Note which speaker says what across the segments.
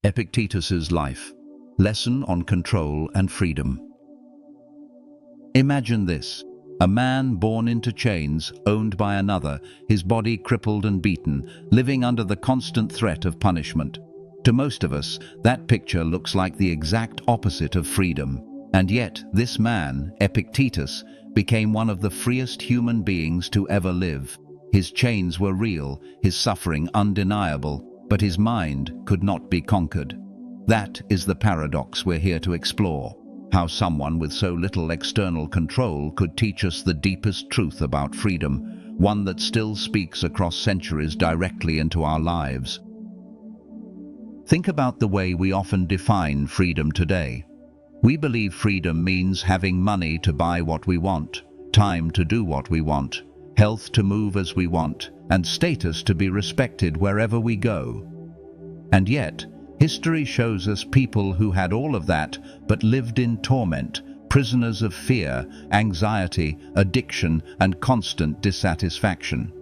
Speaker 1: Epictetus's life. Lesson on control and freedom. Imagine this. A man born into chains, owned by another, his body crippled and beaten, living under the constant threat of punishment. To most of us, that picture looks like the exact opposite of freedom. And yet, this man, Epictetus, became one of the freest human beings to ever live. His chains were real, his suffering undeniable, but his mind could not be conquered. That is the paradox we're here to explore. How someone with so little external control could teach us the deepest truth about freedom, one that still speaks across centuries directly into our lives. Think about the way we often define freedom today. We believe freedom means having money to buy what we want, time to do what we want, health to move as we want, and status to be respected wherever we go. And yet, history shows us people who had all of that but lived in torment, prisoners of fear, anxiety, addiction, and constant dissatisfaction.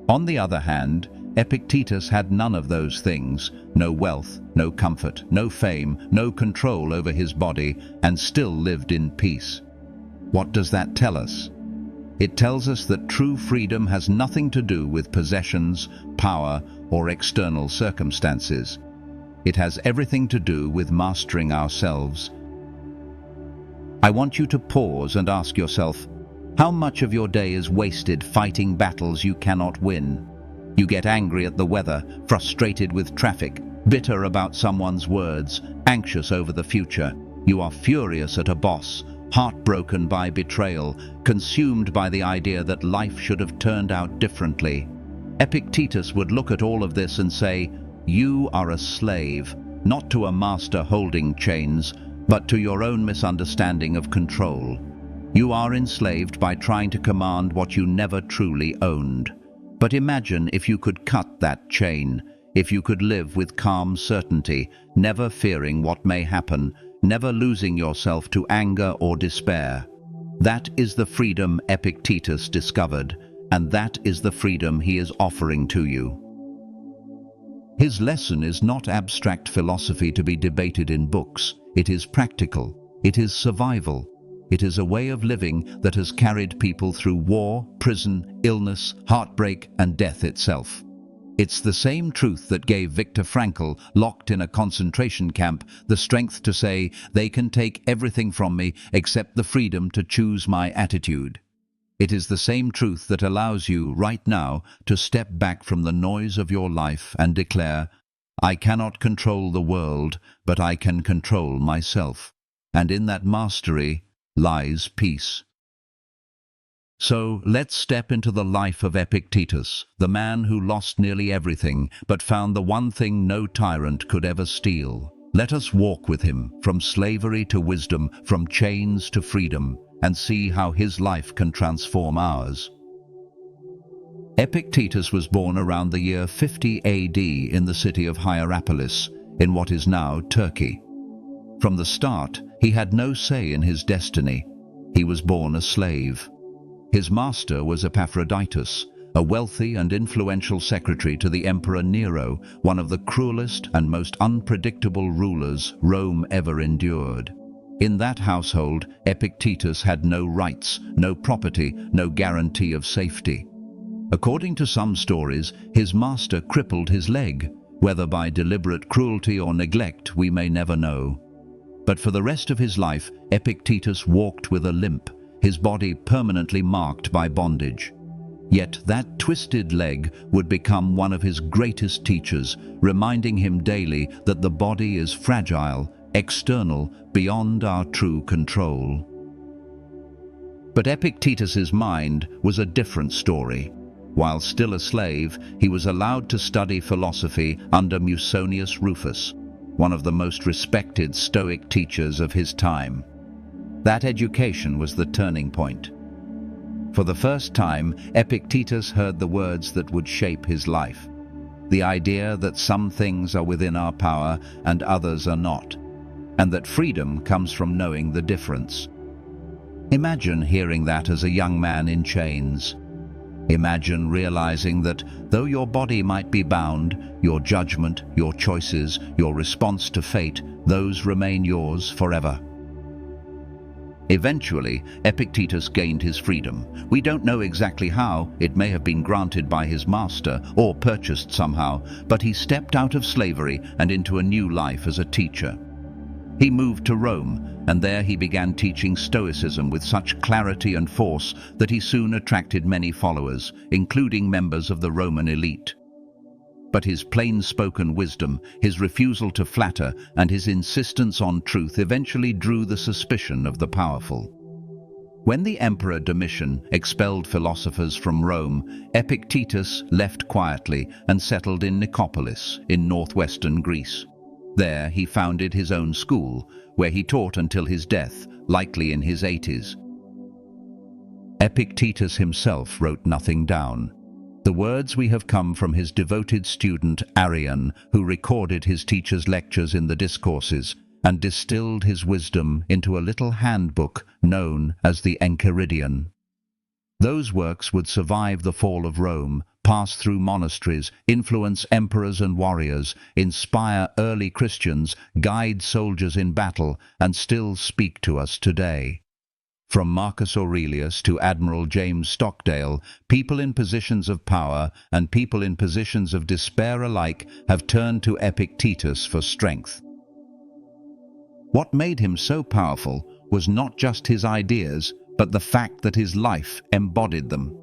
Speaker 1: On the other hand, Epictetus had none of those things, no wealth, no comfort, no fame, no control over his body, and still lived in peace. What does that tell us? It tells us that true freedom has nothing to do with possessions, power, or external circumstances. It has everything to do with mastering ourselves. I want you to pause and ask yourself, how much of your day is wasted fighting battles you cannot win? You get angry at the weather, frustrated with traffic, bitter about someone's words, anxious over the future. You are furious at a boss, heartbroken by betrayal, consumed by the idea that life should have turned out differently. Epictetus would look at all of this and say, "You are a slave, not to a master holding chains, but to your own misunderstanding of control. You are enslaved by trying to command what you never truly owned. But imagine if you could cut that chain, if you could live with calm certainty, never fearing what may happen, never losing yourself to anger or despair. That is the freedom Epictetus discovered, and that is the freedom he is offering to you." His lesson is not abstract philosophy to be debated in books. It is practical. It is survival. It is a way of living that has carried people through war, prison, illness, heartbreak, and death itself. It's the same truth that gave Viktor Frankl, locked in a concentration camp, the strength to say, "They can take everything from me except the freedom to choose my attitude." It is the same truth that allows you, right now, to step back from the noise of your life and declare, "I cannot control the world, but I can control myself." And in that mastery lies peace. So let's step into the life of Epictetus, the man who lost nearly everything, but found the one thing no tyrant could ever steal. Let us walk with him, from slavery to wisdom, from chains to freedom, and see how his life can transform ours. Epictetus was born around the year 50 AD in the city of Hierapolis, in what is now Turkey. From the start, he had no say in his destiny. He was born a slave. His master was Epaphroditus, a wealthy and influential secretary to the Emperor Nero, one of the cruelest and most unpredictable rulers Rome ever endured. In that household, Epictetus had no rights, no property, no guarantee of safety. According to some stories, his master crippled his leg. Whether by deliberate cruelty or neglect, we may never know. But for the rest of his life, Epictetus walked with a limp, his body permanently marked by bondage. Yet that twisted leg would become one of his greatest teachers, reminding him daily that the body is fragile, external, beyond our true control. But Epictetus's mind was a different story. While still a slave, he was allowed to study philosophy under Musonius Rufus, one of the most respected Stoic teachers of his time. That education was the turning point. For the first time, Epictetus heard the words that would shape his life. The idea that some things are within our power and others are not, and that freedom comes from knowing the difference. Imagine hearing that as a young man in chains. Imagine realizing that though your body might be bound, your judgment, your choices, your response to fate, those remain yours forever. Eventually, Epictetus gained his freedom. We don't know exactly how. It may have been granted by his master or purchased somehow, but he stepped out of slavery and into a new life as a teacher. He moved to Rome, and there he began teaching Stoicism with such clarity and force that he soon attracted many followers, including members of the Roman elite. But his plain-spoken wisdom, his refusal to flatter, and his insistence on truth eventually drew the suspicion of the powerful. When the Emperor Domitian expelled philosophers from Rome, Epictetus left quietly and settled in Nicopolis, in northwestern Greece. There he founded his own school, where he taught until his death, likely in his 80s. Epictetus himself wrote nothing down. The words we have come from his devoted student Arrian, who recorded his teacher's lectures in the discourses and distilled his wisdom into a little handbook known as the Enchiridion. Those works would survive the fall of Rome, pass through monasteries, influence emperors and warriors, inspire early Christians, guide soldiers in battle, and still speak to us today. From Marcus Aurelius to Admiral James Stockdale, people in positions of power and people in positions of despair alike have turned to Epictetus for strength. What made him so powerful was not just his ideas, but the fact that his life embodied them.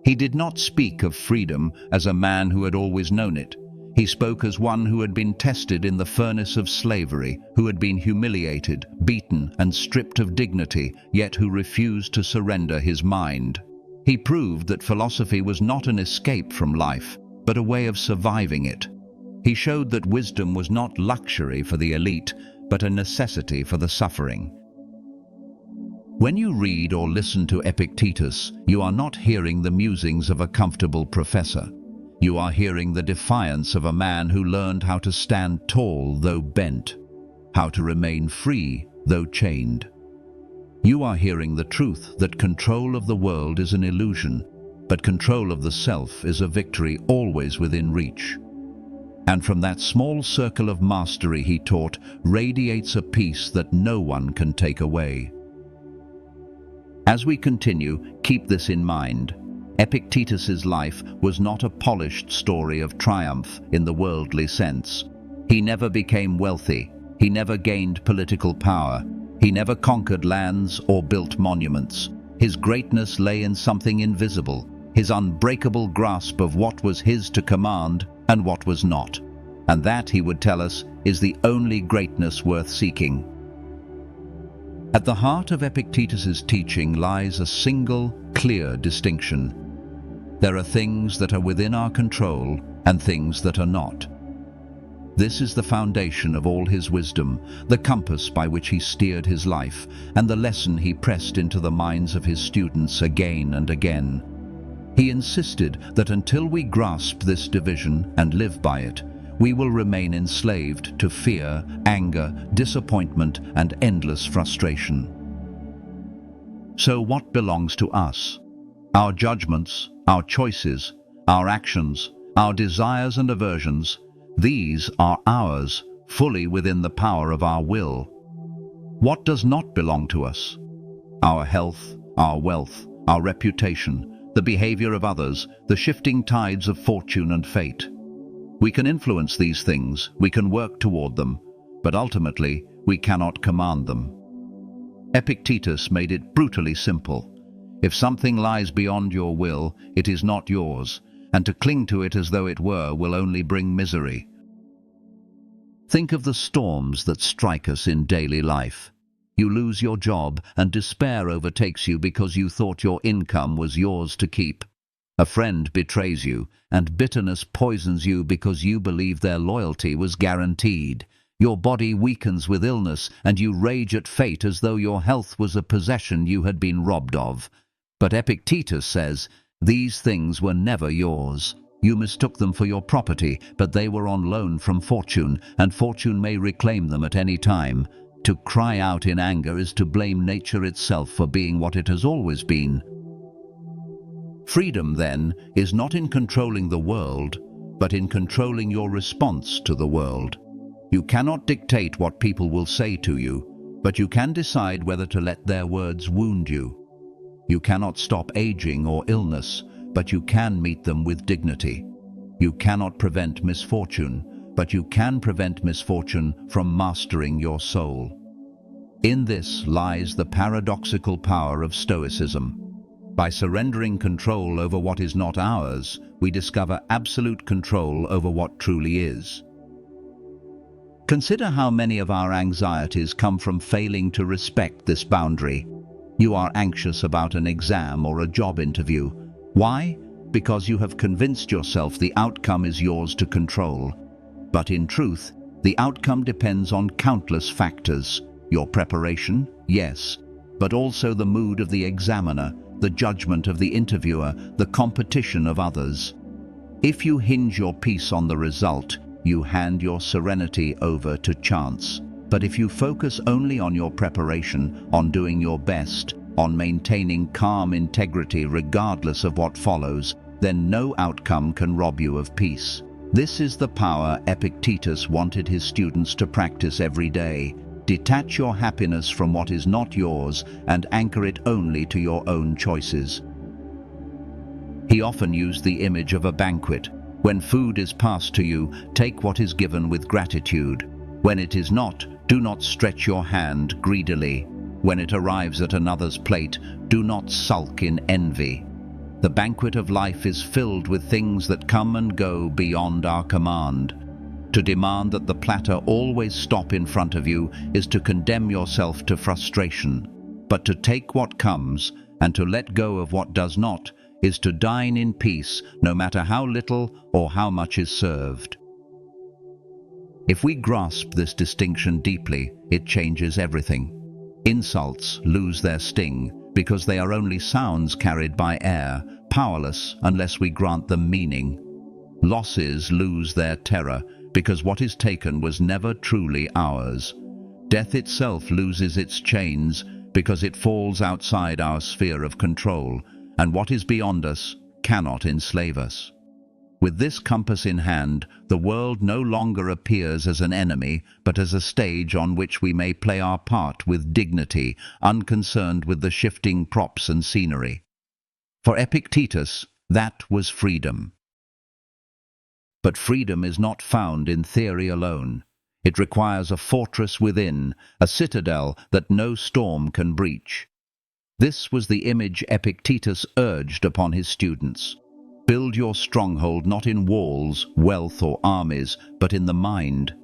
Speaker 1: He did not speak of freedom as a man who had always known it. He spoke as one who had been tested in the furnace of slavery, who had been humiliated, beaten, and stripped of dignity, yet who refused to surrender his mind. He proved that philosophy was not an escape from life, but a way of surviving it. He showed that wisdom was not luxury for the elite, but a necessity for the suffering. When you read or listen to Epictetus, you are not hearing the musings of a comfortable professor. You are hearing the defiance of a man who learned how to stand tall though bent, how to remain free though chained. You are hearing the truth that control of the world is an illusion, but control of the self is a victory always within reach. And from that small circle of mastery he taught radiates a peace that no one can take away. As we continue, keep this in mind. Epictetus's life was not a polished story of triumph in the worldly sense. He never became wealthy. He never gained political power. He never conquered lands or built monuments. His greatness lay in something invisible, his unbreakable grasp of what was his to command and what was not. And that, he would tell us, is the only greatness worth seeking. At the heart of Epictetus's teaching lies a single, clear distinction. There are things that are within our control and things that are not. This is the foundation of all his wisdom, the compass by which he steered his life, and the lesson he pressed into the minds of his students again and again. He insisted that until we grasp this division and live by it, we will remain enslaved to fear, anger, disappointment, and endless frustration. So what belongs to us? Our judgments, our choices, our actions, our desires and aversions, these are ours, fully within the power of our will. What does not belong to us? Our health, our wealth, our reputation, the behavior of others, the shifting tides of fortune and fate. We can influence these things, we can work toward them, but ultimately we cannot command them. Epictetus made it brutally simple. If something lies beyond your will, it is not yours, and to cling to it as though it were will only bring misery. Think of the storms that strike us in daily life. You lose your job and despair overtakes you because you thought your income was yours to keep. A friend betrays you, and bitterness poisons you because you believe their loyalty was guaranteed. Your body weakens with illness, and you rage at fate as though your health was a possession you had been robbed of. But Epictetus says, these things were never yours. You mistook them for your property, but they were on loan from fortune, and fortune may reclaim them at any time. To cry out in anger is to blame nature itself for being what it has always been. Freedom, then, is not in controlling the world, but in controlling your response to the world. You cannot dictate what people will say to you, but you can decide whether to let their words wound you. You cannot stop aging or illness, but you can meet them with dignity. You cannot prevent misfortune, but you can prevent misfortune from mastering your soul. In this lies the paradoxical power of Stoicism. By surrendering control over what is not ours, we discover absolute control over what truly is. Consider how many of our anxieties come from failing to respect this boundary. You are anxious about an exam or a job interview. Why? Because you have convinced yourself the outcome is yours to control. But in truth, the outcome depends on countless factors. Your preparation, yes, but also the mood of the examiner, the judgment of the interviewer, the competition of others. If you hinge your peace on the result, you hand your serenity over to chance. But if you focus only on your preparation, on doing your best, on maintaining calm integrity regardless of what follows, then no outcome can rob you of peace. This is the power Epictetus wanted his students to practice every day. Detach your happiness from what is not yours and anchor it only to your own choices. He often used the image of a banquet. When food is passed to you, take what is given with gratitude. When it is not, do not stretch your hand greedily. When it arrives at another's plate, do not sulk in envy. The banquet of life is filled with things that come and go beyond our command. To demand that the platter always stop in front of you is to condemn yourself to frustration. But to take what comes and to let go of what does not is to dine in peace, no matter how little or how much is served. If we grasp this distinction deeply, it changes everything. Insults lose their sting because they are only sounds carried by air, powerless unless we grant them meaning. Losses lose their terror because what is taken was never truly ours. Death itself loses its chains because it falls outside our sphere of control, and what is beyond us cannot enslave us. With this compass in hand, the world no longer appears as an enemy, but as a stage on which we may play our part with dignity, unconcerned with the shifting props and scenery. For Epictetus, that was freedom. But freedom is not found in theory alone. It requires a fortress within, a citadel that no storm can breach. This was the image Epictetus urged upon his students. Build your stronghold not in walls, wealth, or armies, but in the mind.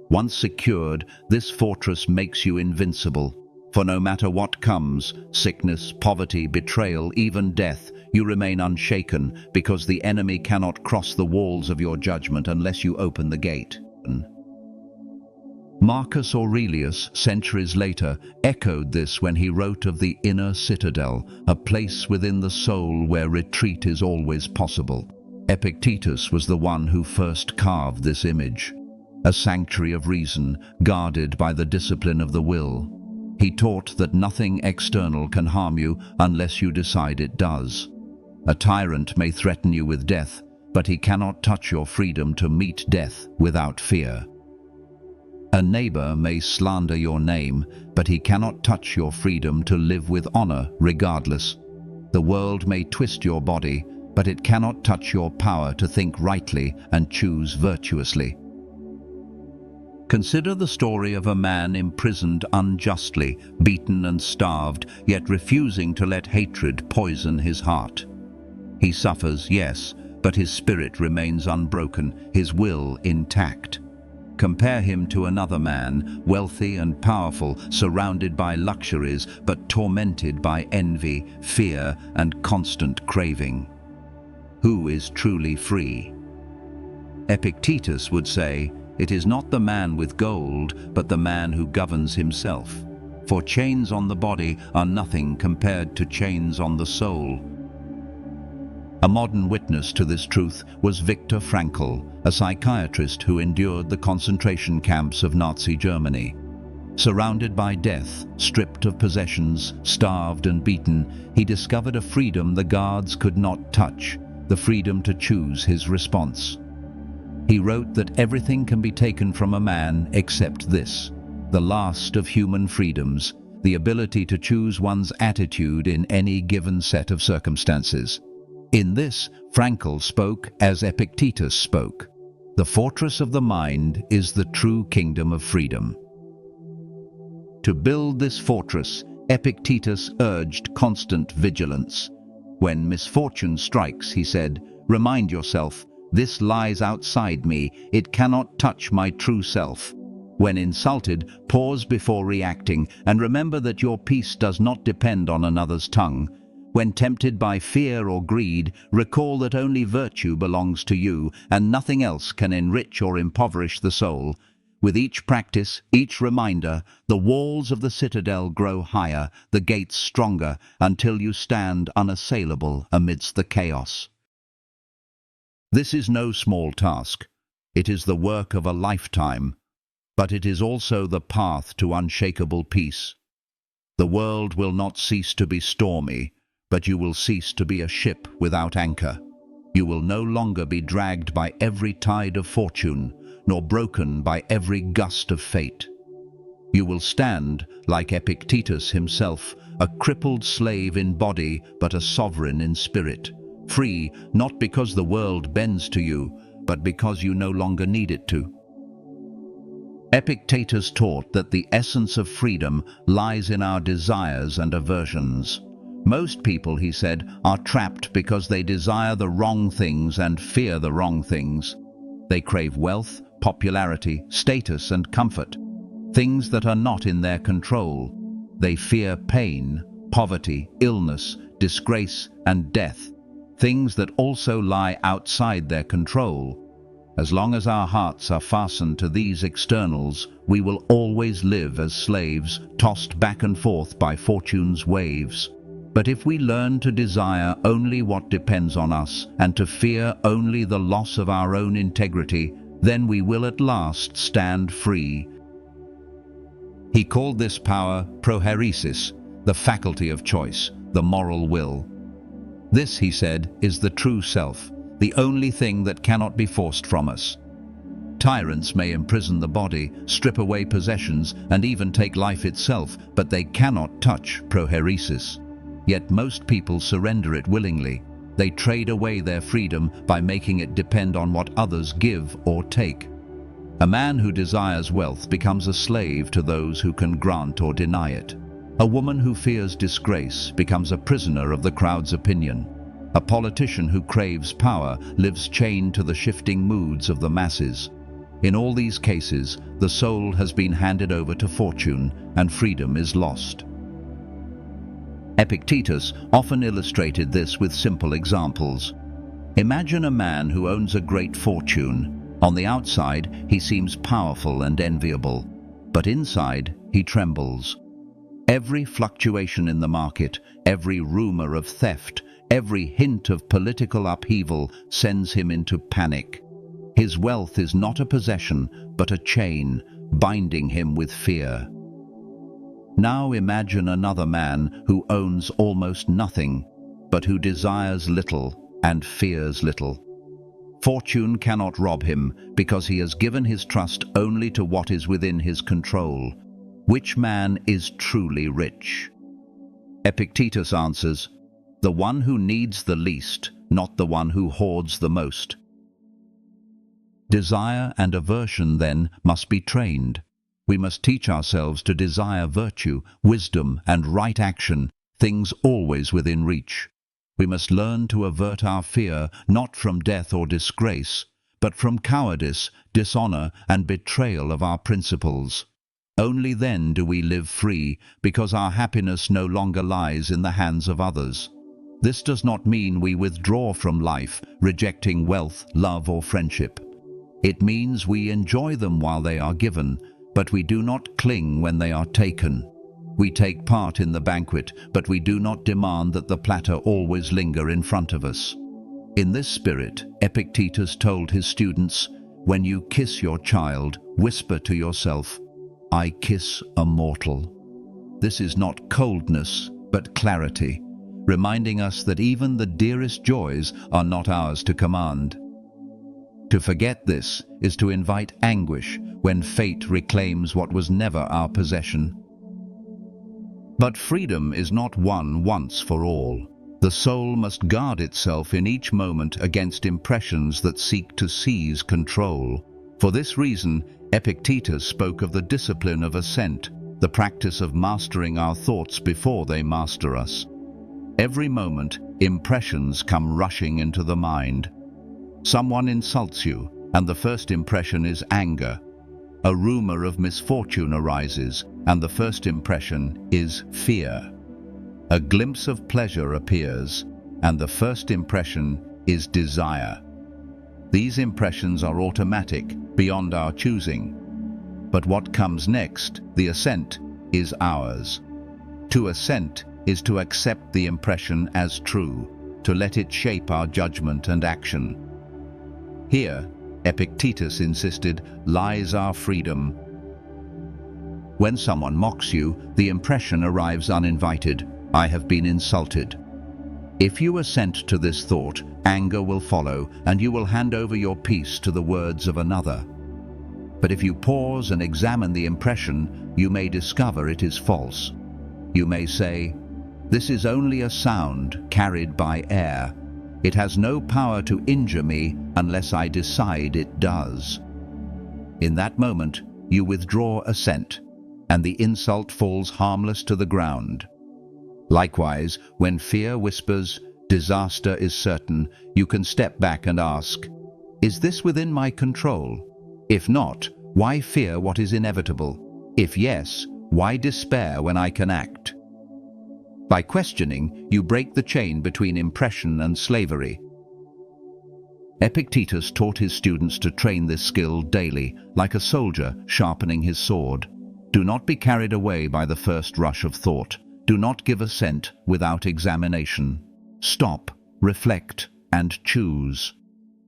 Speaker 1: Once secured, this fortress makes you invincible. For no matter what comes, sickness, poverty, betrayal, even death, you remain unshaken, because the enemy cannot cross the walls of your judgment unless you open the gate. Marcus Aurelius, centuries later, echoed this when he wrote of the inner citadel, a place within the soul where retreat is always possible. Epictetus was the one who first carved this image, a sanctuary of reason, guarded by the discipline of the will. He taught that nothing external can harm you unless you decide it does. A tyrant may threaten you with death, but he cannot touch your freedom to meet death without fear. A neighbor may slander your name, but he cannot touch your freedom to live with honor regardless. The world may twist your body, but it cannot touch your power to think rightly and choose virtuously. Consider the story of a man imprisoned unjustly, beaten and starved, yet refusing to let hatred poison his heart. He suffers, yes, but his spirit remains unbroken, his will intact. Compare him to another man, wealthy and powerful, surrounded by luxuries, but tormented by envy, fear, and constant craving. Who is truly free? Epictetus would say, it is not the man with gold, but the man who governs himself. For chains on the body are nothing compared to chains on the soul. A modern witness to this truth was Viktor Frankl, a psychiatrist who endured the concentration camps of Nazi Germany. Surrounded by death, stripped of possessions, starved and beaten, he discovered a freedom the guards could not touch, the freedom to choose his response. He wrote that everything can be taken from a man except this, the last of human freedoms, the ability to choose one's attitude in any given set of circumstances. In this, Frankl spoke as Epictetus spoke. The fortress of the mind is the true kingdom of freedom. To build this fortress, Epictetus urged constant vigilance. When misfortune strikes, he said, "Remind yourself, this lies outside me, it cannot touch my true self." When insulted, pause before reacting, and remember that your peace does not depend on another's tongue. When tempted by fear or greed, recall that only virtue belongs to you, and nothing else can enrich or impoverish the soul. With each practice, each reminder, the walls of the citadel grow higher, the gates stronger, until you stand unassailable amidst the chaos. This is no small task. It is the work of a lifetime, but it is also the path to unshakable peace. The world will not cease to be stormy, but you will cease to be a ship without anchor. You will no longer be dragged by every tide of fortune, nor broken by every gust of fate. You will stand, like Epictetus himself, a crippled slave in body, but a sovereign in spirit, free not because the world bends to you, but because you no longer need it to. Epictetus taught that the essence of freedom lies in our desires and aversions. Most people, he said, are trapped because they desire the wrong things and fear the wrong things. They crave wealth, popularity, status and comfort, things that are not in their control. They fear pain, poverty, illness, disgrace and death, things that also lie outside their control. As long as our hearts are fastened to these externals, we will always live as slaves, tossed back and forth by fortune's waves. But if we learn to desire only what depends on us, and to fear only the loss of our own integrity, then we will at last stand free. He called this power prohairesis, the faculty of choice, the moral will. This, he said, is the true self, the only thing that cannot be forced from us. Tyrants may imprison the body, strip away possessions, and even take life itself, but they cannot touch prohairesis. Yet most people surrender it willingly. They trade away their freedom by making it depend on what others give or take. A man who desires wealth becomes a slave to those who can grant or deny it. A woman who fears disgrace becomes a prisoner of the crowd's opinion. A politician who craves power lives chained to the shifting moods of the masses. In all these cases, the soul has been handed over to fortune, and freedom is lost. Epictetus often illustrated this with simple examples. Imagine a man who owns a great fortune. On the outside, he seems powerful and enviable, but inside, he trembles. Every fluctuation in the market, every rumor of theft, every hint of political upheaval sends him into panic. His wealth is not a possession, but a chain, binding him with fear. Now imagine another man who owns almost nothing, but who desires little and fears little. Fortune cannot rob him because he has given his trust only to what is within his control. Which man is truly rich? Epictetus answers, the one who needs the least, not the one who hoards the most. Desire and aversion, then, must be trained. We must teach ourselves to desire virtue, wisdom, and right action, things always within reach. We must learn to avert our fear not from death or disgrace, but from cowardice, dishonor, and betrayal of our principles. Only then do we live free, because our happiness no longer lies in the hands of others. This does not mean we withdraw from life, rejecting wealth, love, or friendship. It means we enjoy them while they are given, but we do not cling when they are taken. We take part in the banquet, but we do not demand that the platter always linger in front of us. In this spirit, Epictetus told his students, when you kiss your child, whisper to yourself, I kiss a mortal. This is not coldness, but clarity, reminding us that even the dearest joys are not ours to command. To forget this is to invite anguish when fate reclaims what was never our possession. But freedom is not won once for all. The soul must guard itself in each moment against impressions that seek to seize control. For this reason, Epictetus spoke of the discipline of assent, the practice of mastering our thoughts before they master us. Every moment, impressions come rushing into the mind. Someone insults you, and the first impression is anger. A rumor of misfortune arises, and the first impression is fear. A glimpse of pleasure appears, and the first impression is desire. These impressions are automatic, beyond our choosing. But what comes next, the assent, is ours. To assent is to accept the impression as true, to let it shape our judgment and action. Here, Epictetus insisted, lies our freedom. When someone mocks you, the impression arrives uninvited. I have been insulted. If you assent to this thought, anger will follow, and you will hand over your peace to the words of another. But if you pause and examine the impression, you may discover it is false. You may say, "This is only a sound carried by air. It has no power to injure me unless I decide it does." In that moment, you withdraw assent, and the insult falls harmless to the ground. Likewise, when fear whispers, "Disaster is certain," you can step back and ask, "Is this within my control? If not, why fear what is inevitable? If yes, why despair when I can act?" By questioning, you break the chain between impression and slavery. Epictetus taught his students to train this skill daily, like a soldier sharpening his sword. Do not be carried away by the first rush of thought. Do not give assent without examination. Stop, reflect, and choose.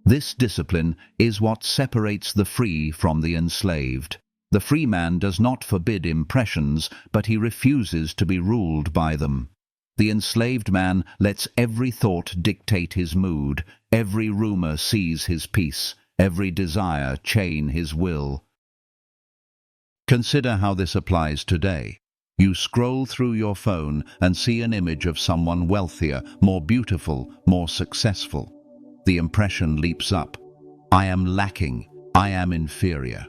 Speaker 1: This discipline is what separates the free from the enslaved. The free man does not forbid impressions, but he refuses to be ruled by them. The enslaved man lets every thought dictate his mood, every rumor seize his peace, every desire chain his will. Consider how this applies today. You scroll through your phone and see an image of someone wealthier, more beautiful, more successful. The impression leaps up. I am lacking. I am inferior.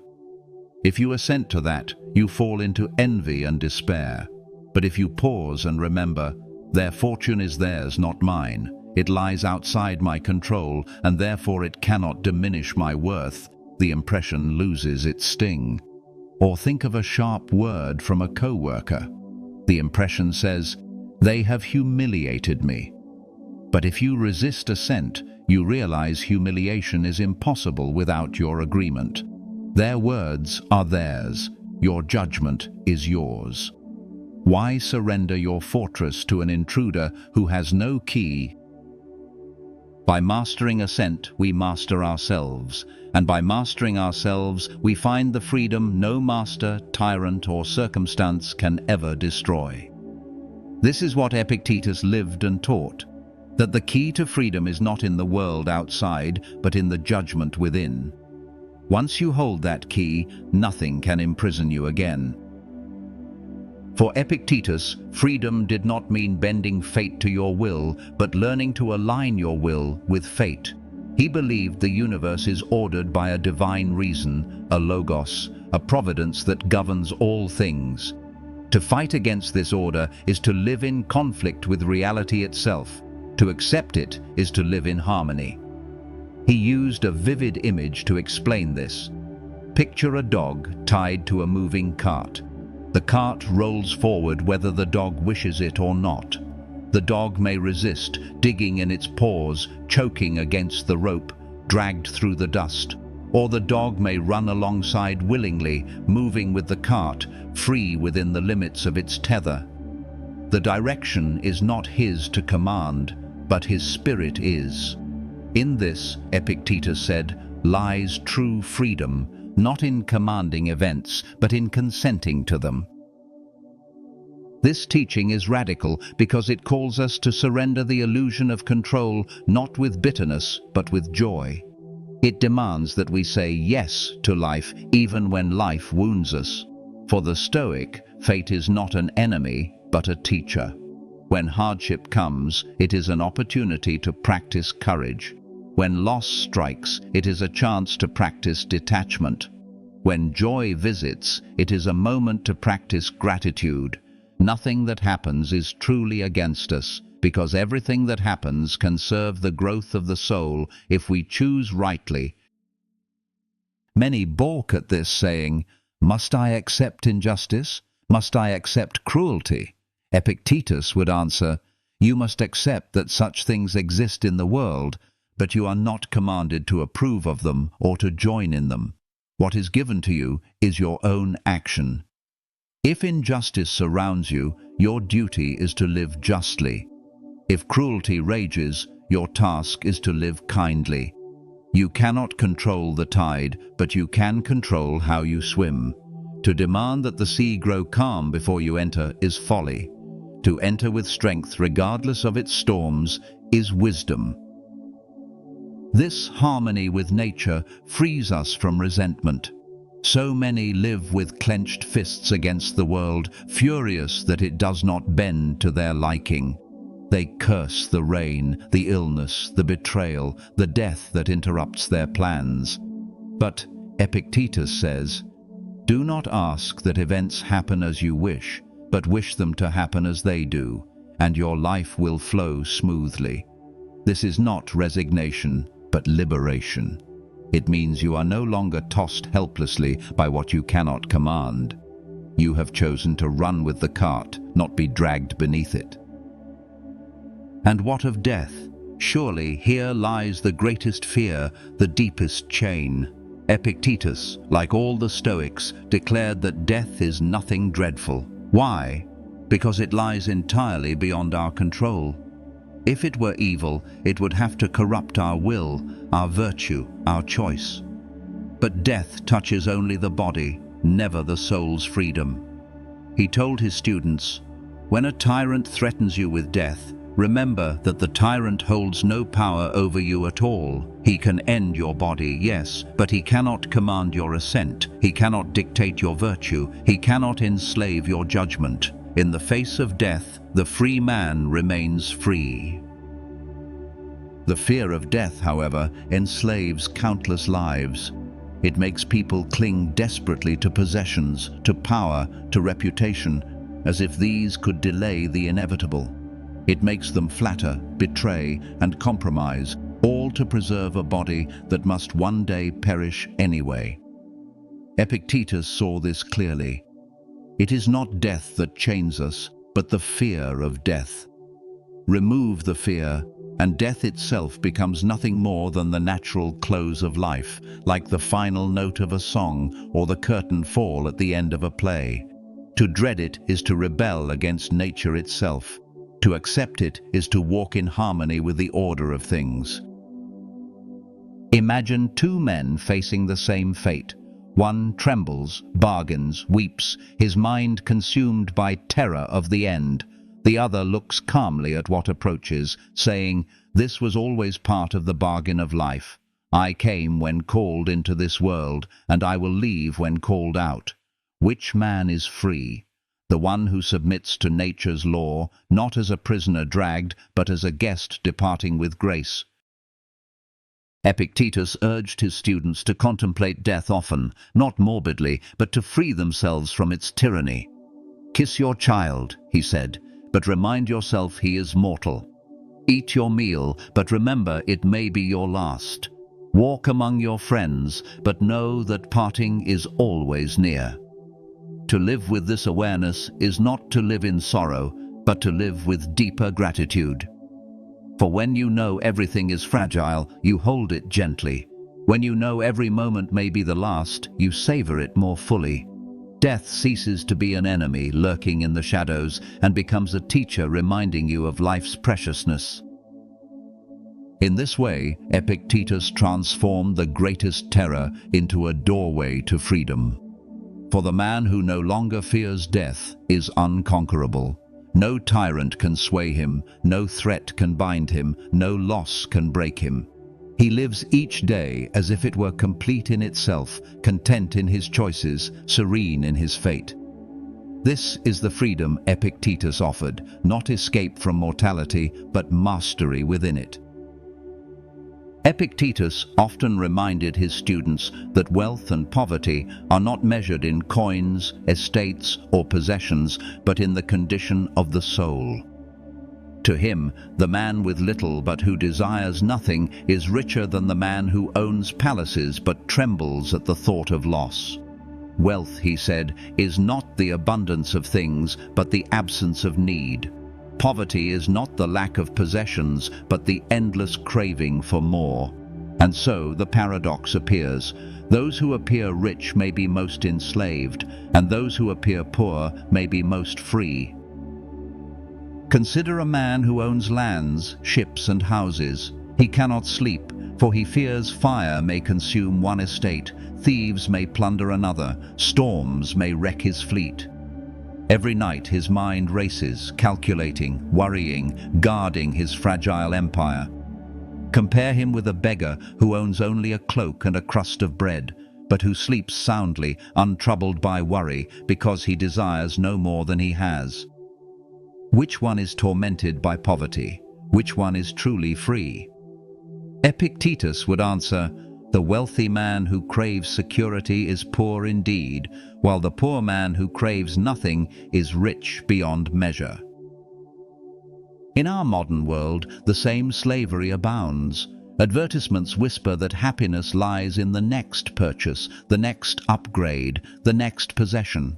Speaker 1: If you assent to that, you fall into envy and despair. But if you pause and remember, their fortune is theirs, not mine. It lies outside my control, and therefore it cannot diminish my worth, the impression loses its sting. Or think of a sharp word from a co-worker. The impression says, "They have humiliated me." But if you resist assent, you realize humiliation is impossible without your agreement. Their words are theirs. Your judgment is yours. Why surrender your fortress to an intruder who has no key? By mastering assent, we master ourselves, and by mastering ourselves, we find the freedom no master, tyrant, or circumstance can ever destroy. This is what Epictetus lived and taught, that the key to freedom is not in the world outside, but in the judgment within. Once you hold that key, nothing can imprison you again. For Epictetus, freedom did not mean bending fate to your will, but learning to align your will with fate. He believed the universe is ordered by a divine reason, a logos, a providence that governs all things. To fight against this order is to live in conflict with reality itself. To accept it is to live in harmony. He used a vivid image to explain this. Picture a dog tied to a moving cart. The cart rolls forward whether the dog wishes it or not. The dog may resist, digging in its paws, choking against the rope, dragged through the dust. Or the dog may run alongside willingly, moving with the cart, free within the limits of its tether. The direction is not his to command, but his spirit is. In this, Epictetus said, lies true freedom, not in commanding events, but in consenting to them. This teaching is radical because it calls us to surrender the illusion of control not with bitterness, but with joy. It demands that we say yes to life even when life wounds us. For the Stoic, fate is not an enemy, but a teacher. When hardship comes, it is an opportunity to practice courage. When loss strikes, it is a chance to practice detachment. When joy visits, it is a moment to practice gratitude. Nothing that happens is truly against us, because everything that happens can serve the growth of the soul if we choose rightly. Many balk at this, saying, "Must I accept injustice? Must I accept cruelty?" Epictetus would answer, "You must accept that such things exist in the world, but you are not commanded to approve of them or to join in them. What is given to you is your own action. If injustice surrounds you, your duty is to live justly. If cruelty rages, your task is to live kindly. You cannot control the tide, but you can control how you swim. To demand that the sea grow calm before you enter is folly. To enter with strength regardless of its storms is wisdom." This harmony with nature frees us from resentment. So many live with clenched fists against the world, furious that it does not bend to their liking. They curse the rain, the illness, the betrayal, the death that interrupts their plans. But Epictetus says, "Do not ask that events happen as you wish, but wish them to happen as they do, and your life will flow smoothly." This is not resignation, but liberation. It means you are no longer tossed helplessly by what you cannot command. You have chosen to run with the cart, not be dragged beneath it. And what of death? Surely here lies the greatest fear, the deepest chain. Epictetus, like all the Stoics, declared that death is nothing dreadful. Why? Because it lies entirely beyond our control. If it were evil, it would have to corrupt our will, our virtue, our choice. But death touches only the body, never the soul's freedom. He told his students, "When a tyrant threatens you with death, remember that the tyrant holds no power over you at all. He can end your body, yes, but he cannot command your assent. He cannot dictate your virtue. He cannot enslave your judgment. In the face of death, the free man remains free." The fear of death, however, enslaves countless lives. It makes people cling desperately to possessions, to power, to reputation, as if these could delay the inevitable. It makes them flatter, betray, and compromise, all to preserve a body that must one day perish anyway. Epictetus saw this clearly. It is not death that chains us, but the fear of death. Remove the fear, and death itself becomes nothing more than the natural close of life, like the final note of a song or the curtain fall at the end of a play. To dread it is to rebel against nature itself. To accept it is to walk in harmony with the order of things. Imagine two men facing the same fate. One trembles, bargains, weeps, his mind consumed by terror of the end. The other looks calmly at what approaches, saying, "This was always part of the bargain of life. I came when called into this world, and I will leave when called out." Which man is free? The one who submits to nature's law, not as a prisoner dragged, but as a guest departing with grace. Epictetus urged his students to contemplate death often, not morbidly, but to free themselves from its tyranny. "Kiss your child," he said, "but remind yourself he is mortal. Eat your meal, but remember it may be your last. Walk among your friends, but know that parting is always near." To live with this awareness is not to live in sorrow, but to live with deeper gratitude. For when you know everything is fragile, you hold it gently. When you know every moment may be the last, you savor it more fully. Death ceases to be an enemy lurking in the shadows and becomes a teacher reminding you of life's preciousness. In this way, Epictetus transformed the greatest terror into a doorway to freedom. For the man who no longer fears death is unconquerable. No tyrant can sway him, no threat can bind him, no loss can break him. He lives each day as if it were complete in itself, content in his choices, serene in his fate. This is the freedom Epictetus offered, not escape from mortality, but mastery within it. Epictetus often reminded his students that wealth and poverty are not measured in coins, estates, or possessions, but in the condition of the soul. To him, the man with little but who desires nothing is richer than the man who owns palaces but trembles at the thought of loss. Wealth, he said, is not the abundance of things, but the absence of need. Poverty is not the lack of possessions, but the endless craving for more. And so the paradox appears. Those who appear rich may be most enslaved, and those who appear poor may be most free. Consider a man who owns lands, ships, and houses. He cannot sleep, for he fears fire may consume one estate, thieves may plunder another, storms may wreck his fleet. Every night his mind races, calculating, worrying, guarding his fragile empire. Compare him with a beggar who owns only a cloak and a crust of bread, but who sleeps soundly, untroubled by worry, because he desires no more than he has. Which one is tormented by poverty? Which one is truly free? Epictetus would answer, "The wealthy man who craves security is poor indeed, while the poor man who craves nothing is rich beyond measure." In our modern world, the same slavery abounds. Advertisements whisper that happiness lies in the next purchase, the next upgrade, the next possession.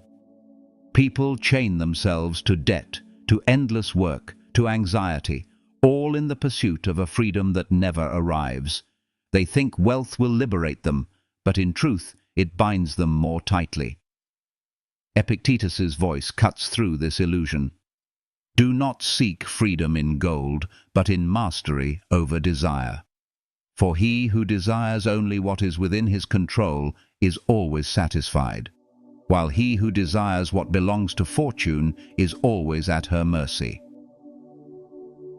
Speaker 1: People chain themselves to debt, to endless work, to anxiety, all in the pursuit of a freedom that never arrives. They think wealth will liberate them, but in truth it binds them more tightly. Epictetus's voice cuts through this illusion. Do not seek freedom in gold, but in mastery over desire. For he who desires only what is within his control is always satisfied, while he who desires what belongs to fortune is always at her mercy.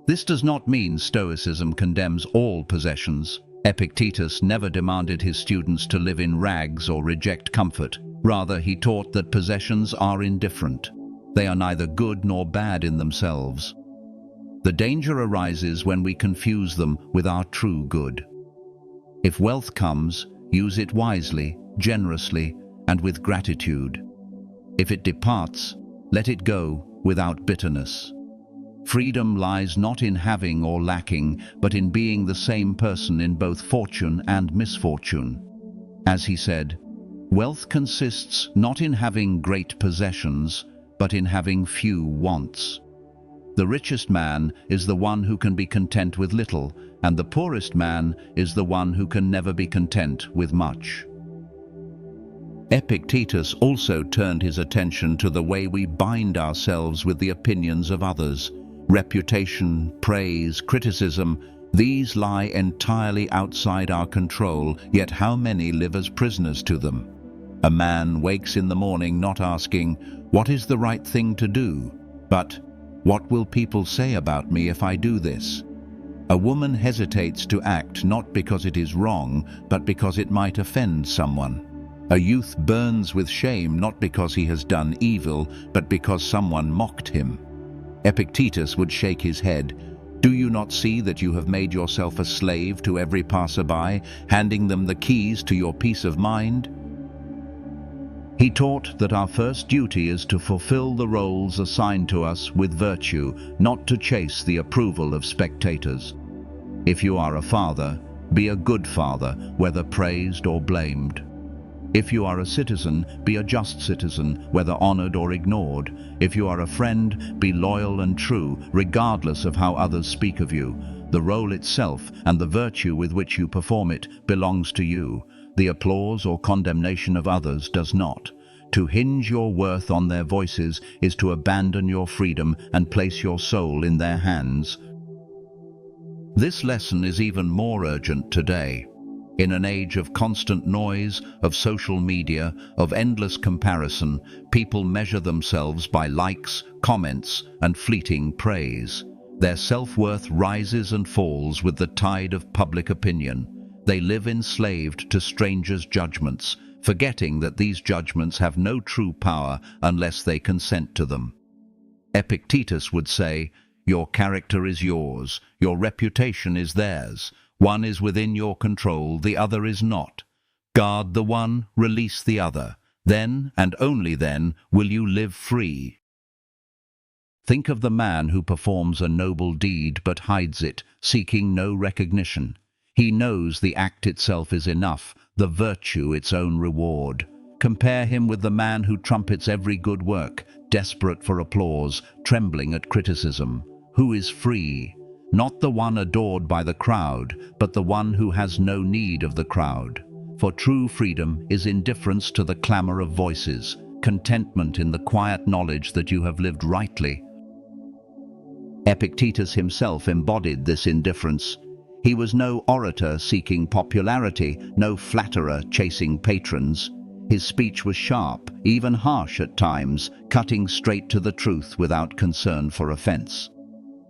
Speaker 1: This does not mean Stoicism condemns all possessions. Epictetus never demanded his students to live in rags or reject comfort. Rather, he taught that possessions are indifferent. They are neither good nor bad in themselves. The danger arises when we confuse them with our true good. If wealth comes, use it wisely, generously, and with gratitude. If it departs, let it go without bitterness. Freedom lies not in having or lacking, but in being the same person in both fortune and misfortune. As he said, wealth consists not in having great possessions, but in having few wants. The richest man is the one who can be content with little, and the poorest man is the one who can never be content with much. Epictetus also turned his attention to the way we bind ourselves with the opinions of others. Reputation, praise, criticism, these lie entirely outside our control, yet how many live as prisoners to them? A man wakes in the morning not asking, "What is the right thing to do?" but, "What will people say about me if I do this?" A woman hesitates to act not because it is wrong, but because it might offend someone. A youth burns with shame not because he has done evil, but because someone mocked him. Epictetus would shake his head. Do you not see that you have made yourself a slave to every passerby, handing them the keys to your peace of mind? He taught that our first duty is to fulfill the roles assigned to us with virtue, not to chase the approval of spectators. If you are a father, be a good father, whether praised or blamed. If you are a citizen, be a just citizen, whether honored or ignored. If you are a friend, be loyal and true, regardless of how others speak of you. The role itself and the virtue with which you perform it belongs to you. The applause or condemnation of others does not. To hinge your worth on their voices is to abandon your freedom and place your soul in their hands. This lesson is even more urgent today. In an age of constant noise, of social media, of endless comparison, people measure themselves by likes, comments, and fleeting praise. Their self-worth rises and falls with the tide of public opinion. They live enslaved to strangers' judgments, forgetting that these judgments have no true power unless they consent to them. Epictetus would say, "Your character is yours, your reputation is theirs. One is within your control, the other is not. Guard the one, release the other. Then, and only then, will you live free." Think of the man who performs a noble deed but hides it, seeking no recognition. He knows the act itself is enough, the virtue its own reward. Compare him with the man who trumpets every good work, desperate for applause, trembling at criticism. Who is free? Not the one adored by the crowd, but the one who has no need of the crowd. For true freedom is indifference to the clamor of voices, contentment in the quiet knowledge that you have lived rightly. Epictetus himself embodied this indifference. He was no orator seeking popularity, no flatterer chasing patrons. His speech was sharp, even harsh at times, cutting straight to the truth without concern for offense.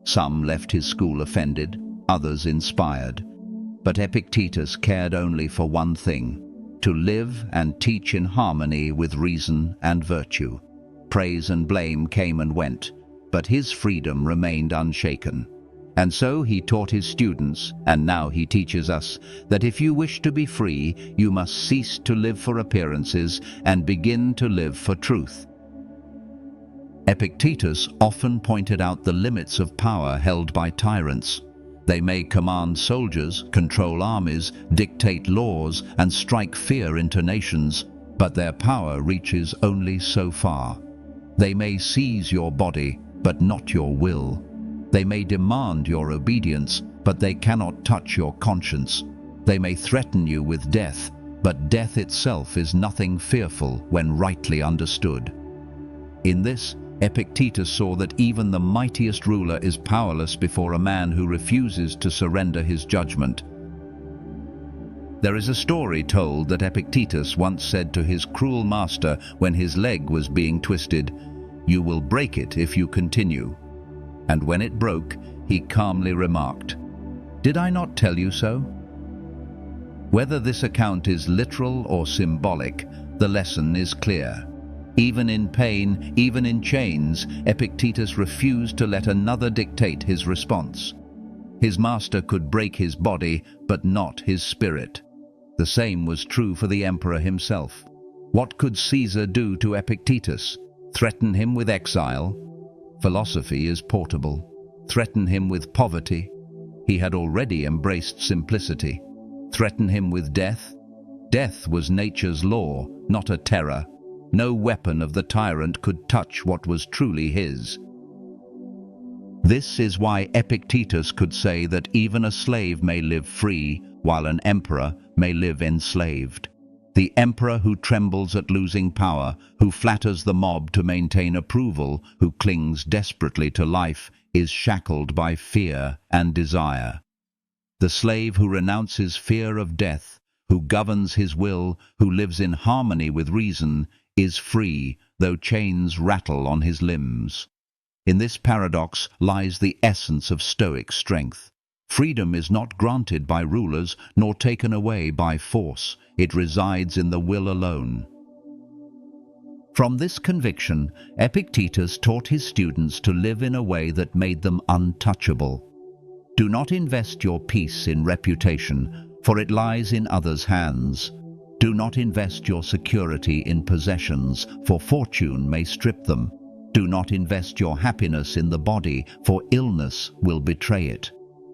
Speaker 1: Some left his school offended, others inspired. But Epictetus cared only for one thing: to live and teach in harmony with reason and virtue. Praise and blame came and went, but his freedom remained unshaken. And so he taught his students, and now he teaches us, that if you wish to be free, you must cease to live for appearances and begin to live for truth. Epictetus often pointed out the limits of power held by tyrants. They may command soldiers, control armies, dictate laws, and strike fear into nations, but their power reaches only so far. They may seize your body, but not your will. They may demand your obedience, but they cannot touch your conscience. They may threaten you with death, but death itself is nothing fearful when rightly understood. In this, Epictetus saw that even the mightiest ruler is powerless before a man who refuses to surrender his judgment. There is a story told that Epictetus once said to his cruel master when his leg was being twisted, "You will break it if you continue." And when it broke, he calmly remarked, "Did I not tell you so?" Whether this account is literal or symbolic, the lesson is clear. Even in pain, even in chains, Epictetus refused to let another dictate his response. His master could break his body, but not his spirit. The same was true for the emperor himself. What could Caesar do to Epictetus? Threaten him with exile? Philosophy is portable. Threaten him with poverty? He had already embraced simplicity. Threaten him with death? Death was nature's law, not a terror. No weapon of the tyrant could touch what was truly his. This is why Epictetus could say that even a slave may live free, while an emperor may live enslaved. The emperor who trembles at losing power, who flatters the mob to maintain approval, who clings desperately to life, is shackled by fear and desire. The slave who renounces fear of death, who governs his will, who lives in harmony with reason, is free, though chains rattle on his limbs. In this paradox lies the essence of Stoic strength. Freedom is not granted by rulers, nor taken away by force. It resides in the will alone. From this conviction, Epictetus taught his students to live in a way that made them untouchable. Do not invest your peace in reputation, for it lies in others' hands. Do not invest your security in possessions, for fortune may strip them. Do not invest your happiness in the body, for illness will betray it.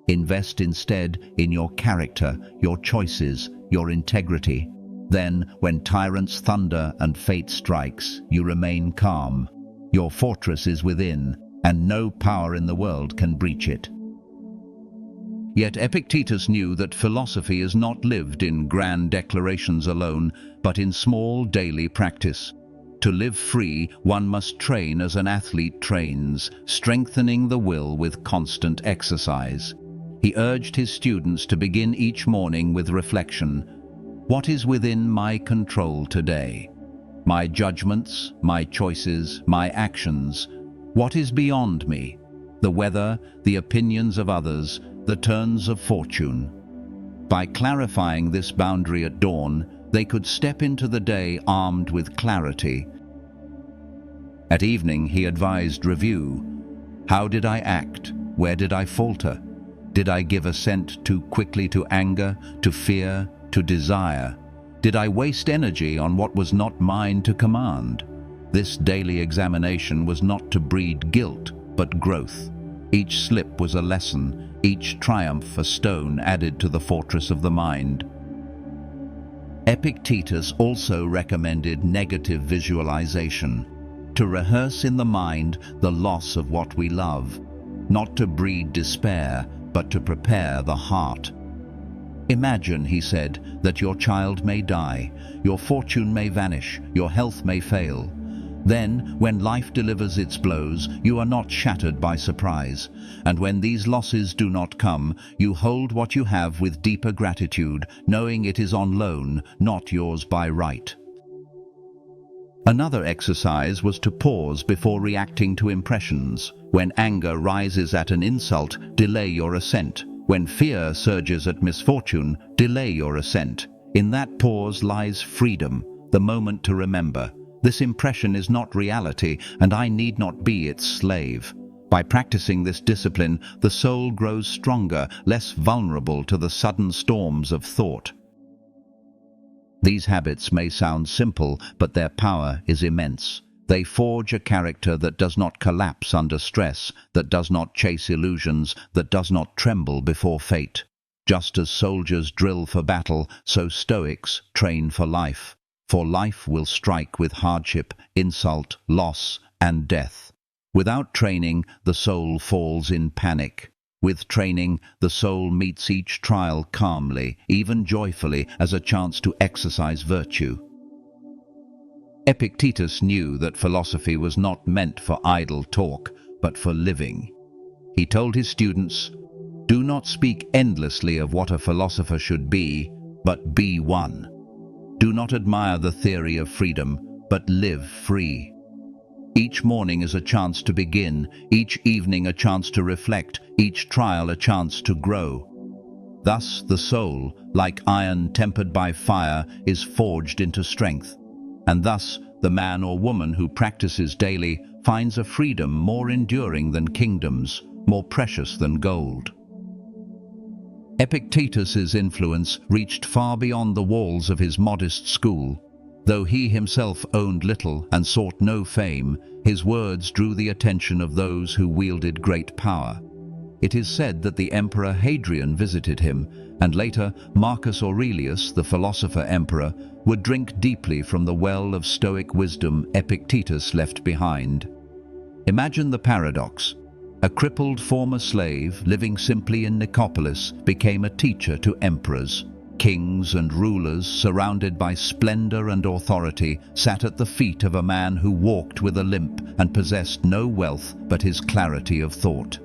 Speaker 1: Invest instead in your character, your choices, your integrity. Then, when tyrants thunder and fate strikes, you remain calm. Your fortress is within, and no power in the world can breach it. Yet Epictetus knew that philosophy is not lived in grand declarations alone, but in small daily practice. To live free, one must train as an athlete trains, strengthening the will with constant exercise. He urged his students to begin each morning with reflection. What is within my control today? My judgments, my choices, my actions. What is beyond me? The weather, the opinions of others, the turns of fortune. By clarifying this boundary at dawn, they could step into the day armed with clarity. At evening, he advised review. How did I act? Where did I falter? Did I give assent too quickly to anger, to fear, to desire? Did I waste energy on what was not mine to command? This daily examination was not to breed guilt, but growth. Each slip was a lesson, each triumph a stone added to the fortress of the mind. Epictetus also recommended negative visualization, to rehearse in the mind the loss of what we love, not to breed despair, but to prepare the heart. Imagine, he said, that your child may die, your fortune may vanish, your health may fail. Then, when life delivers its blows, you are not shattered by surprise, and when these losses do not come, you hold what you have with deeper gratitude, knowing it is on loan, not yours by right. Another exercise was to pause before reacting to impressions. When anger rises at an insult, delay your assent. When fear surges at misfortune, delay your assent. In that pause lies freedom, the moment to remember. This impression is not reality, and I need not be its slave. By practicing this discipline, the soul grows stronger, less vulnerable to the sudden storms of thought. These habits may sound simple, but their power is immense. They forge a character that does not collapse under stress, that does not chase illusions, that does not tremble before fate. Just as soldiers drill for battle, so Stoics train for life. For life will strike with hardship, insult, loss, and death. Without training, the soul falls in panic. With training, the soul meets each trial calmly, even joyfully, as a chance to exercise virtue. Epictetus knew that philosophy was not meant for idle talk, but for living. He told his students, "Do not speak endlessly of what a philosopher should be, but be one. Do not admire the theory of freedom, but live free." Each morning is a chance to begin, each evening a chance to reflect, each trial a chance to grow. Thus the soul, like iron tempered by fire, is forged into strength. And thus the man or woman who practices daily finds a freedom more enduring than kingdoms, more precious than gold. Epictetus's influence reached far beyond the walls of his modest school. Though he himself owned little and sought no fame, his words drew the attention of those who wielded great power. It is said that the Emperor Hadrian visited him, and later Marcus Aurelius, the philosopher-emperor, would drink deeply from the well of Stoic wisdom Epictetus left behind. Imagine the paradox. A crippled former slave, living simply in Nicopolis, became a teacher to emperors. Kings and rulers, surrounded by splendor and authority, sat at the feet of a man who walked with a limp and possessed no wealth but his clarity of thought.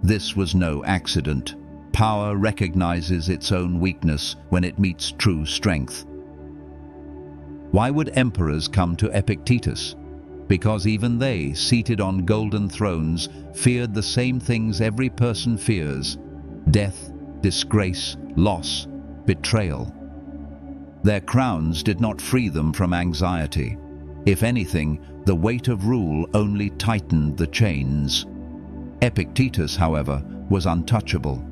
Speaker 1: This was no accident. Power recognizes its own weakness when it meets true strength. Why would emperors come to Epictetus? Because even they, seated on golden thrones, feared the same things every person fears: death, disgrace, loss, betrayal. Their crowns did not free them from anxiety. If anything, the weight of rule only tightened the chains. Epictetus, however, was untouchable.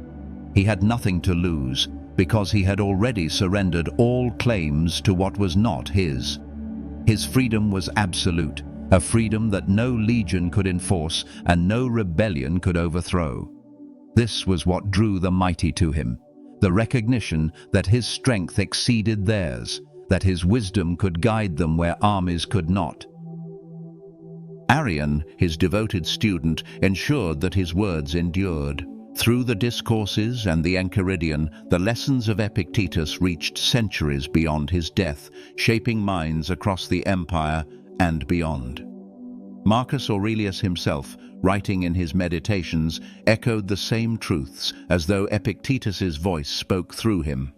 Speaker 1: He had nothing to lose, because he had already surrendered all claims to what was not his. His freedom was absolute, a freedom that no legion could enforce and no rebellion could overthrow. This was what drew the mighty to him, the recognition that his strength exceeded theirs, that his wisdom could guide them where armies could not. Arrian, his devoted student, ensured that his words endured. Through the discourses and the Enchiridion, the lessons of Epictetus reached centuries beyond his death, shaping minds across the empire and beyond. Marcus Aurelius himself, writing in his Meditations, echoed the same truths as though Epictetus's voice spoke through him.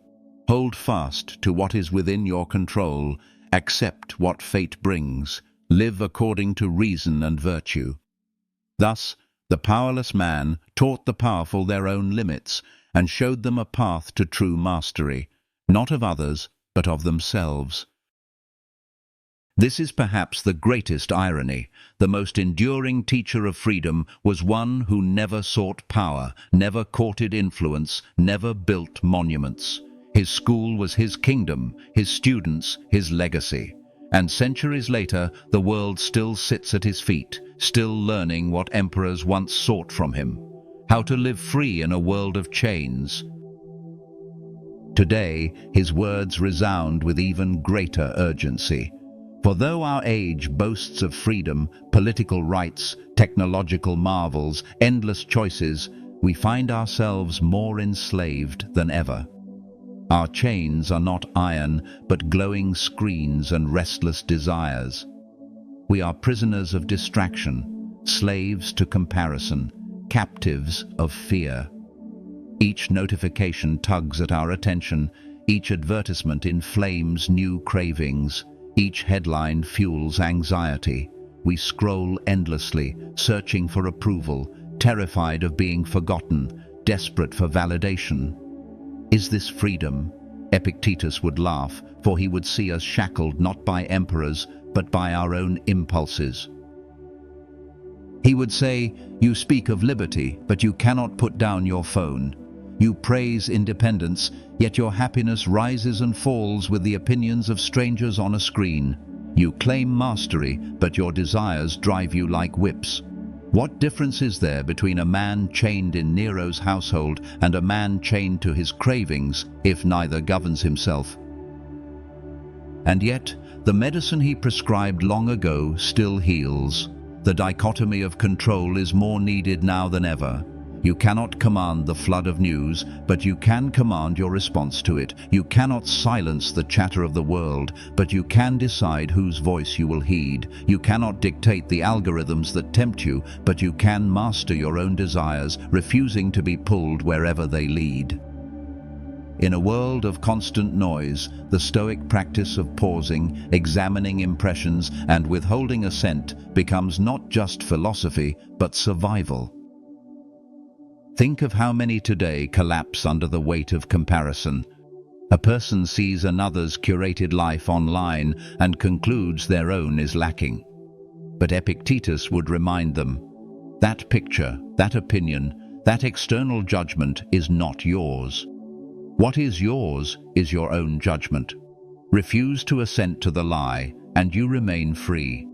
Speaker 1: Hold fast to what is within your control, accept what fate brings, live according to reason and virtue. Thus, the powerless man taught the powerful their own limits and showed them a path to true mastery, not of others, but of themselves. This is perhaps the greatest irony. The most enduring teacher of freedom was one who never sought power, never courted influence, never built monuments. His school was his kingdom, his students his legacy. And centuries later, the world still sits at his feet, still learning what emperors once sought from him, how to live free in a world of chains. Today, his words resound with even greater urgency. For though our age boasts of freedom, political rights, technological marvels, endless choices, we find ourselves more enslaved than ever. Our chains are not iron, but glowing screens and restless desires. We are prisoners of distraction, slaves to comparison, captives of fear. Each notification tugs at our attention, each advertisement inflames new cravings, each headline fuels anxiety. We scroll endlessly, searching for approval, terrified of being forgotten, desperate for validation. Is this freedom? Epictetus would laugh, for he would see us shackled not by emperors, but by our own impulses. He would say, "You speak of liberty, but you cannot put down your phone. You praise independence, yet your happiness rises and falls with the opinions of strangers on a screen. You claim mastery, but your desires drive you like whips. What difference is there between a man chained in Nero's household and a man chained to his cravings, if neither governs himself?" And yet, the medicine he prescribed long ago still heals. The dichotomy of control is more needed now than ever. You cannot command the flood of news, but you can command your response to it. You cannot silence the chatter of the world, but you can decide whose voice you will heed. You cannot dictate the algorithms that tempt you, but you can master your own desires, refusing to be pulled wherever they lead. In a world of constant noise, the Stoic practice of pausing, examining impressions, and withholding assent becomes not just philosophy, but survival. Think of how many today collapse under the weight of comparison. A person sees another's curated life online and concludes their own is lacking. But Epictetus would remind them, that picture, that opinion, that external judgment is not yours. What is yours is your own judgment. Refuse to assent to the lie, and you remain free.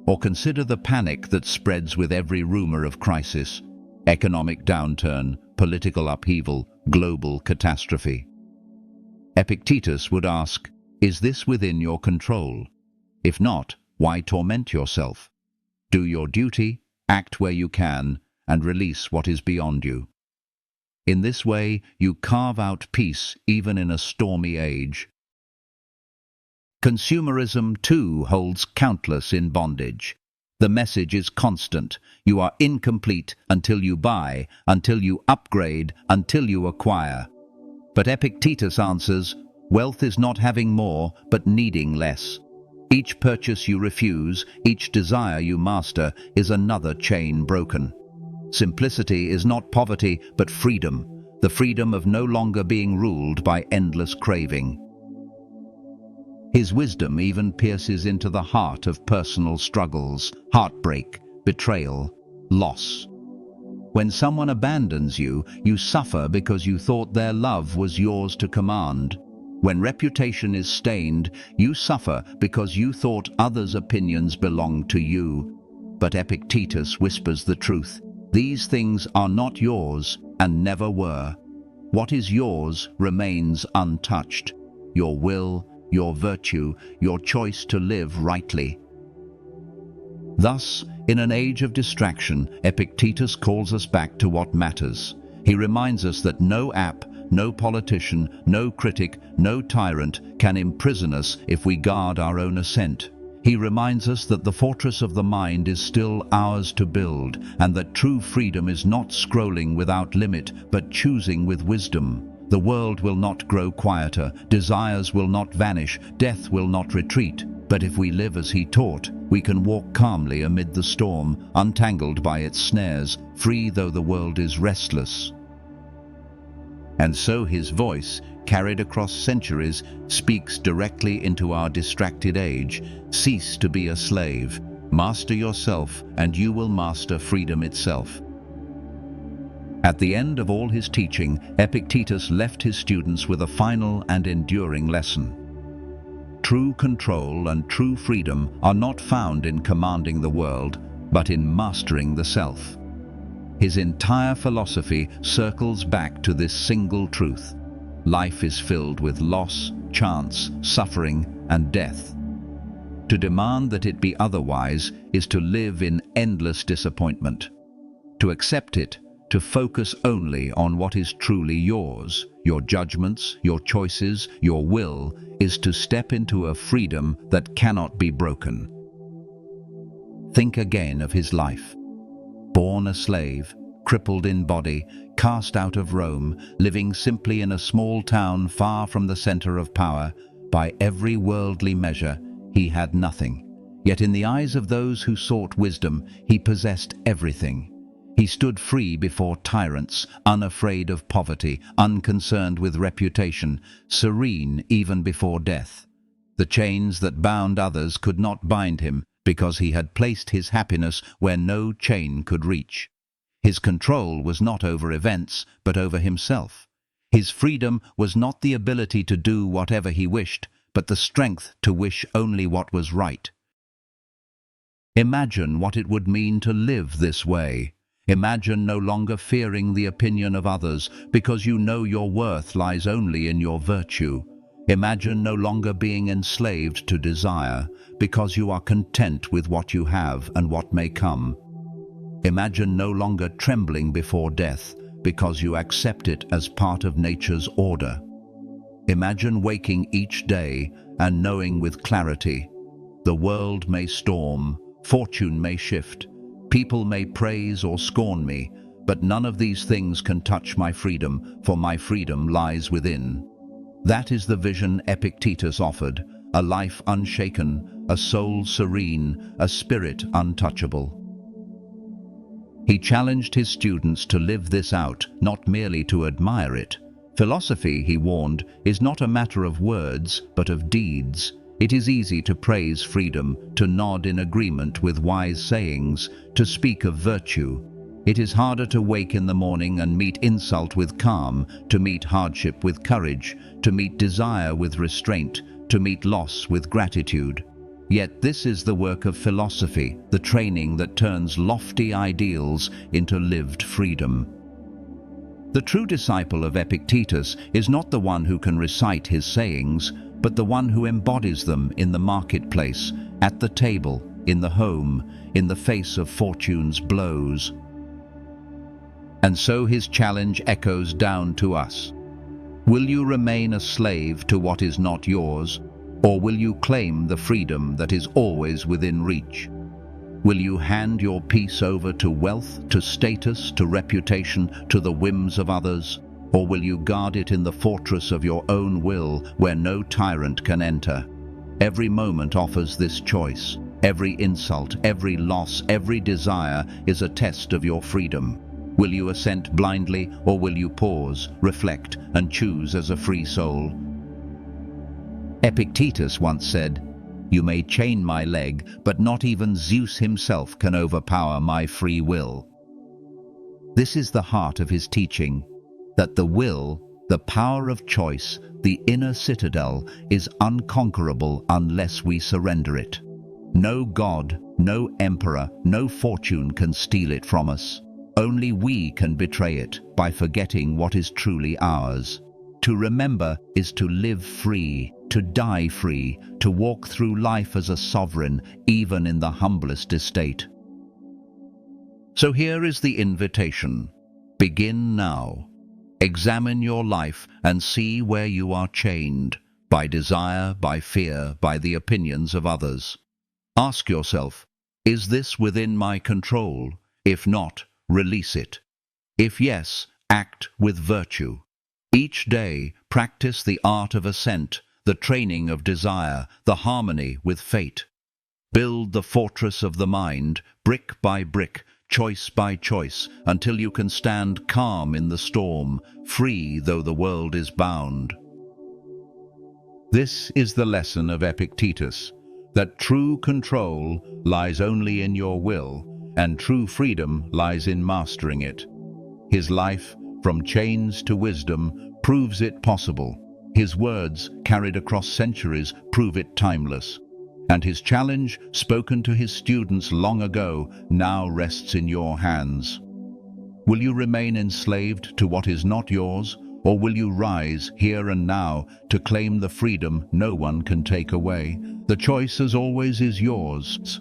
Speaker 1: Or consider the panic that spreads with every rumor of crisis. Economic downturn, political upheaval, global catastrophe. Epictetus would ask, is this within your control? If not, why torment yourself? Do your duty, act where you can, and release what is beyond you. In this way, you carve out peace even in a stormy age. Consumerism, too, holds countless in bondage. The message is constant. You are incomplete until you buy, until you upgrade, until you acquire. But Epictetus answers, wealth is not having more, but needing less. Each purchase you refuse, each desire you master, is another chain broken. Simplicity is not poverty, but freedom, the freedom of no longer being ruled by endless craving. His wisdom even pierces into the heart of personal struggles, heartbreak, betrayal, loss. When someone abandons you, you suffer because you thought their love was yours to command. When reputation is stained, you suffer because you thought others' opinions belonged to you. But Epictetus whispers the truth. These things are not yours and never were. What is yours remains untouched. Your will, your virtue, your choice to live rightly. Thus, in an age of distraction, Epictetus calls us back to what matters. He reminds us that no app, no politician, no critic, no tyrant can imprison us if we guard our own assent. He reminds us that the fortress of the mind is still ours to build, and that true freedom is not scrolling without limit, but choosing with wisdom. The world will not grow quieter, desires will not vanish, death will not retreat. But if we live as he taught, we can walk calmly amid the storm, untangled by its snares, free though the world is restless. And so his voice, carried across centuries, speaks directly into our distracted age. Cease to be a slave. Master yourself, and you will master freedom itself. At the end of all his teaching, Epictetus left his students with a final and enduring lesson. True control and true freedom are not found in commanding the world, but in mastering the self. His entire philosophy circles back to this single truth. Life is filled with loss, chance, suffering, and death. To demand that it be otherwise is to live in endless disappointment. To accept it, to focus only on what is truly yours, your judgments, your choices, your will, is to step into a freedom that cannot be broken. Think again of his life. Born a slave, crippled in body, cast out of Rome, living simply in a small town far from the center of power, by every worldly measure, he had nothing. Yet in the eyes of those who sought wisdom, he possessed everything. He stood free before tyrants, unafraid of poverty, unconcerned with reputation, serene even before death. The chains that bound others could not bind him, because he had placed his happiness where no chain could reach. His control was not over events, but over himself. His freedom was not the ability to do whatever he wished, but the strength to wish only what was right. Imagine what it would mean to live this way. Imagine no longer fearing the opinion of others, because you know your worth lies only in your virtue. Imagine no longer being enslaved to desire, because you are content with what you have and what may come. Imagine no longer trembling before death, because you accept it as part of nature's order. Imagine waking each day and knowing with clarity, the world may storm, fortune may shift, people may praise or scorn me, but none of these things can touch my freedom, for my freedom lies within. That is the vision Epictetus offered, a life unshaken, a soul serene, a spirit untouchable. He challenged his students to live this out, not merely to admire it. Philosophy, he warned, is not a matter of words, but of deeds. It is easy to praise freedom, to nod in agreement with wise sayings, to speak of virtue. It is harder to wake in the morning and meet insult with calm, to meet hardship with courage, to meet desire with restraint, to meet loss with gratitude. Yet this is the work of philosophy, the training that turns lofty ideals into lived freedom. The true disciple of Epictetus is not the one who can recite his sayings, but the one who embodies them in the marketplace, at the table, in the home, in the face of fortune's blows. And so his challenge echoes down to us. Will you remain a slave to what is not yours, or will you claim the freedom that is always within reach? Will you hand your peace over to wealth, to status, to reputation, to the whims of others? Or will you guard it in the fortress of your own will, where no tyrant can enter? Every moment offers this choice. Every insult, every loss, every desire is a test of your freedom. Will you assent blindly, or will you pause, reflect, and choose as a free soul? Epictetus once said, "You may chain my leg, but not even Zeus himself can overpower my free will." This is the heart of his teaching, that the will, the power of choice, the inner citadel, is unconquerable unless we surrender it. No god, no emperor, no fortune can steal it from us. Only we can betray it by forgetting what is truly ours. To remember is to live free, to die free, to walk through life as a sovereign, even in the humblest estate. So here is the invitation. Begin now. Examine your life and see where you are chained, by desire, by fear, by the opinions of others. Ask yourself, is this within my control? If not, release it. If yes, act with virtue. Each day, practice the art of ascent, the training of desire, the harmony with fate. Build the fortress of the mind, brick by brick, choice by choice, until you can stand calm in the storm, free though the world is bound. This is the lesson of Epictetus, that true control lies only in your will, and true freedom lies in mastering it. His life, from chains to wisdom, proves it possible. His words, carried across centuries, prove it timeless. And his challenge, spoken to his students long ago, now rests in your hands. Will you remain enslaved to what is not yours, or will you rise here and now to claim the freedom no one can take away? The choice, as always, is yours.